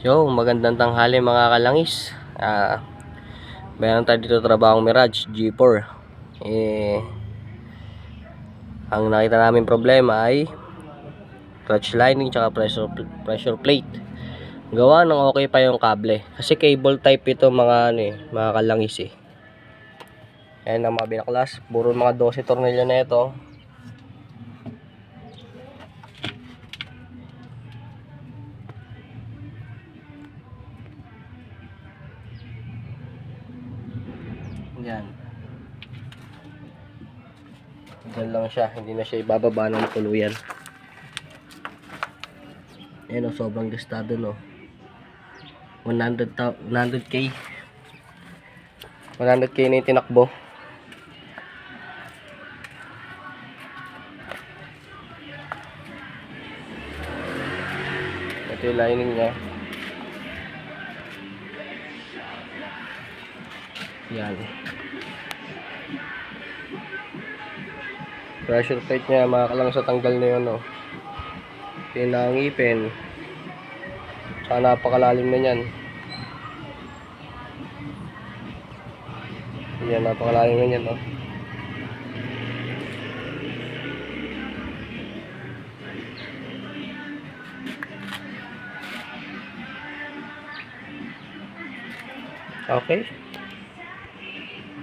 Yo, magandang tanghali mga kalangis. Meron tayo dito trabahong Mirage G4. Ang nakita namin problema ay clutch lining tsaka pressure plate. Gawa ng okay pa yung kable. Kasi cable type ito mga kalangis eh. Ayan ang mga binaklas. Puro mga 12 tornilyo na ito. Yan. Diyan lang siya, hindi na siya ibababa ng tuluyan. Ayan o, sobrang gastado no. 100K 100K na yung tinakbo. Ito yung lining niya. Yan. Pressure plate niya, makakalang sa tanggal na yun, no. Pinangipin. Saka napakalalim na yan. Yan, napakalalim na yan, no. Okay.